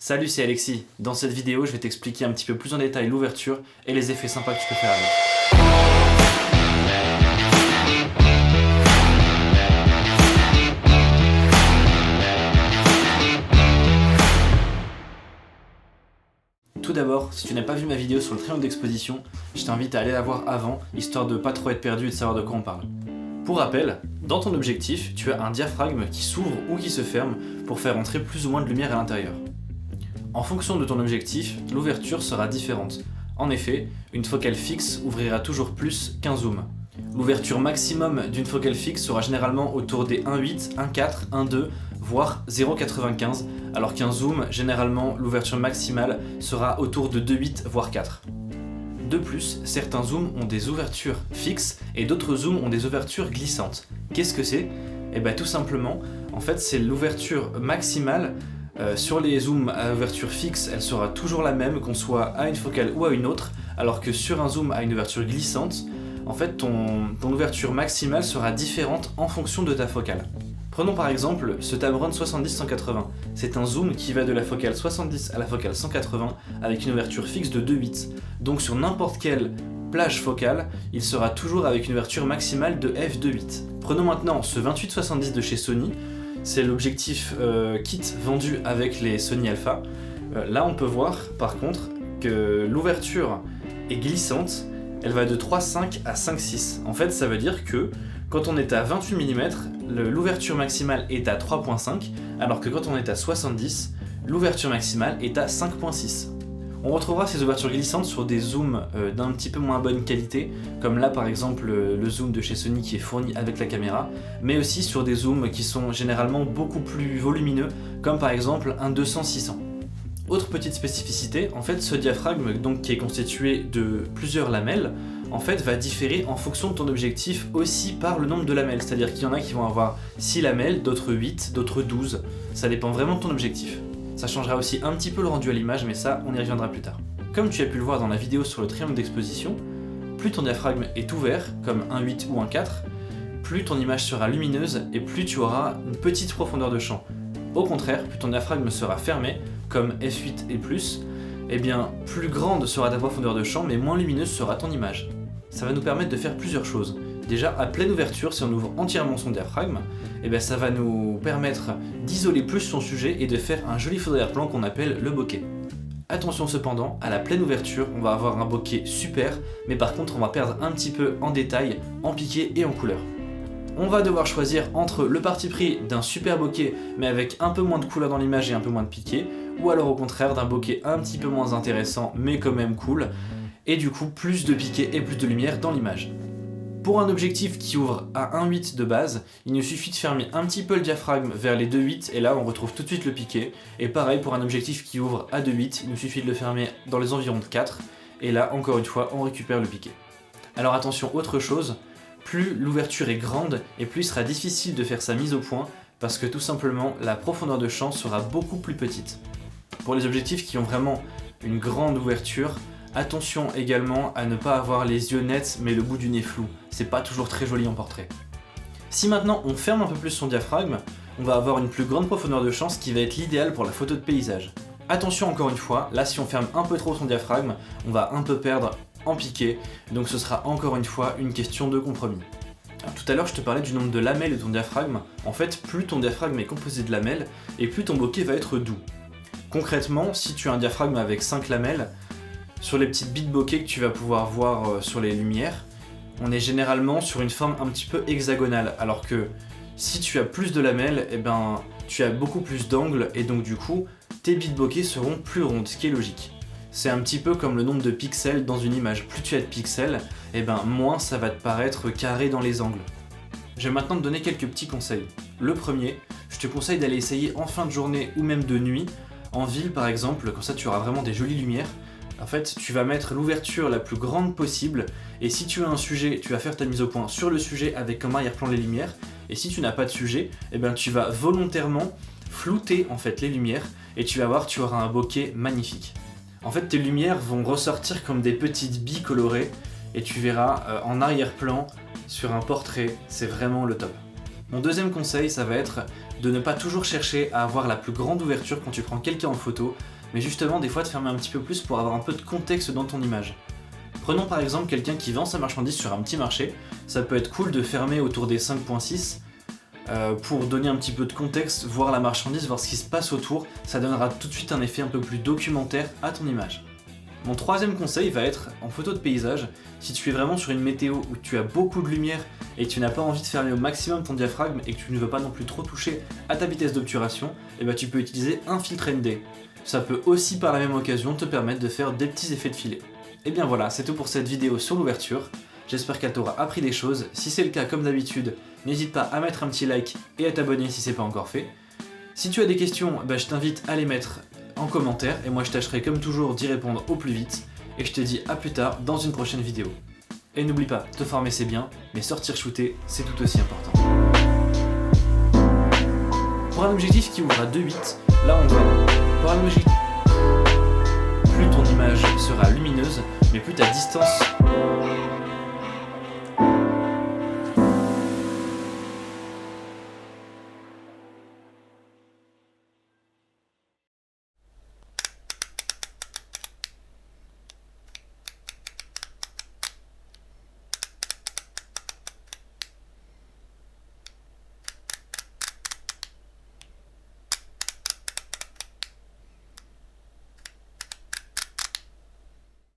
Salut, c'est Alexis. Dans cette vidéo, je vais t'expliquer un petit peu plus en détail l'ouverture et les effets sympas que tu peux faire avec. Tout d'abord, si tu n'as pas vu ma vidéo sur le triangle d'exposition, je t'invite à aller la voir avant, histoire de pas trop être perdu et de savoir de quoi on parle. Pour rappel, dans ton objectif, tu as un diaphragme qui s'ouvre ou qui se ferme pour faire entrer plus ou moins de lumière à l'intérieur. En fonction de ton objectif, l'ouverture sera différente. En effet, une focale fixe ouvrira toujours plus qu'un zoom. L'ouverture maximum d'une focale fixe sera généralement autour des 1,8, 1,4, 1,2, voire 0,95, alors qu'un zoom, généralement, l'ouverture maximale sera autour de 2,8, voire 4. De plus, certains zooms ont des ouvertures fixes et d'autres zooms ont des ouvertures glissantes. Qu'est-ce que c'est ? Eh bien tout simplement, en fait c'est l'ouverture maximale. Sur les zooms à ouverture fixe, elle sera toujours la même qu'on soit à une focale ou à une autre, alors que sur un zoom à une ouverture glissante, en fait ton ouverture maximale sera différente en fonction de ta focale. Prenons par exemple ce Tamron 70-180. C'est un zoom qui va de la focale 70 à la focale 180 avec une ouverture fixe de 2,8. Donc sur n'importe quelle plage focale, il sera toujours avec une ouverture maximale de f2,8. Prenons maintenant ce 28-70 de chez Sony. C'est l'objectif kit vendu avec les Sony Alpha. Là on peut voir par contre que l'ouverture est glissante, elle va de 3,5 à 5,6. En fait ça veut dire que quand on est à 28 mm, l'ouverture maximale est à 3,5, alors que quand on est à 70, l'ouverture maximale est à 5,6. On retrouvera ces ouvertures glissantes sur des zooms d'un petit peu moins bonne qualité, comme là par exemple le zoom de chez Sony qui est fourni avec la caméra, mais aussi sur des zooms qui sont généralement beaucoup plus volumineux, comme par exemple un 200-600. Autre petite spécificité, en fait ce diaphragme donc, qui est constitué de plusieurs lamelles, en fait va différer en fonction de ton objectif aussi par le nombre de lamelles, c'est-à-dire qu'il y en a qui vont avoir 6 lamelles, d'autres 8, d'autres 12, ça dépend vraiment de ton objectif. Ça changera aussi un petit peu le rendu à l'image, mais ça, on y reviendra plus tard. Comme tu as pu le voir dans la vidéo sur le triangle d'exposition, plus ton diaphragme est ouvert, comme un 8 ou un 4, plus ton image sera lumineuse et plus tu auras une petite profondeur de champ. Au contraire, plus ton diaphragme sera fermé, comme f8 et plus, eh bien plus grande sera ta profondeur de champ, mais moins lumineuse sera ton image. Ça va nous permettre de faire plusieurs choses. Déjà, à pleine ouverture, si on ouvre entièrement son diaphragme, eh bien, ça va nous permettre d'isoler plus son sujet et de faire un joli fond d'arrière-plan qu'on appelle le bokeh. Attention cependant, à la pleine ouverture, on va avoir un bokeh super, mais par contre on va perdre un petit peu en détail, en piqué et en couleur. On va devoir choisir entre le parti pris d'un super bokeh, mais avec un peu moins de couleur dans l'image et un peu moins de piqué, ou alors au contraire d'un bokeh un petit peu moins intéressant, mais quand même cool, et du coup plus de piqué et plus de lumière dans l'image. Pour un objectif qui ouvre à 1,8 de base, il nous suffit de fermer un petit peu le diaphragme vers les 2,8 et là on retrouve tout de suite le piqué. Et pareil pour un objectif qui ouvre à 2,8, il nous suffit de le fermer dans les environs de 4 et là encore une fois on récupère le piqué. Alors attention, autre chose, plus l'ouverture est grande et plus il sera difficile de faire sa mise au point parce que tout simplement la profondeur de champ sera beaucoup plus petite. Pour les objectifs qui ont vraiment une grande ouverture, attention également à ne pas avoir les yeux nets mais le bout du nez flou, c'est pas toujours très joli en portrait. Si maintenant on ferme un peu plus son diaphragme, on va avoir une plus grande profondeur de champ, ce qui va être l'idéal pour la photo de paysage. Attention encore une fois, là si on ferme un peu trop son diaphragme, on va un peu perdre en piqué, donc ce sera encore une fois une question de compromis. Alors, tout à l'heure je te parlais du nombre de lamelles de ton diaphragme, en fait plus ton diaphragme est composé de lamelles et plus ton bokeh va être doux. Concrètement, si tu as un diaphragme avec 5 lamelles, sur les petites billes de bokeh que tu vas pouvoir voir sur les lumières, on est généralement sur une forme un petit peu hexagonale, alors que si tu as plus de lamelles, eh ben, tu as beaucoup plus d'angles et donc du coup, tes billes de bokeh seront plus rondes, ce qui est logique. C'est un petit peu comme le nombre de pixels dans une image. Plus tu as de pixels, eh ben, moins ça va te paraître carré dans les angles. Je vais maintenant te donner quelques petits conseils. Le premier, je te conseille d'aller essayer en fin de journée ou même de nuit, en ville par exemple, comme ça tu auras vraiment des jolies lumières. En fait, tu vas mettre l'ouverture la plus grande possible et si tu as un sujet, tu vas faire ta mise au point sur le sujet avec comme arrière-plan les lumières et si tu n'as pas de sujet, eh ben, tu vas volontairement flouter en fait les lumières et tu vas voir, tu auras un bokeh magnifique. En fait, tes lumières vont ressortir comme des petites billes colorées et tu verras en arrière-plan sur un portrait, c'est vraiment le top. Mon deuxième conseil, ça va être de ne pas toujours chercher à avoir la plus grande ouverture quand tu prends quelqu'un en photo, mais justement des fois de fermer un petit peu plus pour avoir un peu de contexte dans ton image. Prenons par exemple quelqu'un qui vend sa marchandise sur un petit marché, ça peut être cool de fermer autour des 5.6 pour donner un petit peu de contexte, voir la marchandise, voir ce qui se passe autour, ça donnera tout de suite un effet un peu plus documentaire à ton image. Mon troisième conseil va être en photo de paysage, si tu es vraiment sur une météo où tu as beaucoup de lumière et que tu n'as pas envie de fermer au maximum ton diaphragme et que tu ne veux pas non plus trop toucher à ta vitesse d'obturation, et ben tu peux utiliser un filtre ND. Ça peut aussi par la même occasion te permettre de faire des petits effets de filet. Et bien voilà, c'est tout pour cette vidéo sur l'ouverture. J'espère qu'elle t'aura appris des choses. Si c'est le cas, comme d'habitude, n'hésite pas à mettre un petit like et à t'abonner si c'est pas encore fait. Si tu as des questions, je t'invite à les mettre en commentaire et moi je tâcherai comme toujours d'y répondre au plus vite. Et je te dis à plus tard dans une prochaine vidéo. Et n'oublie pas, te former c'est bien, mais sortir shooter c'est tout aussi important. Pour un objectif qui ouvre à 2.8, là on voit. Pour un objectif, plus ton image sera lumineuse, mais plus ta distance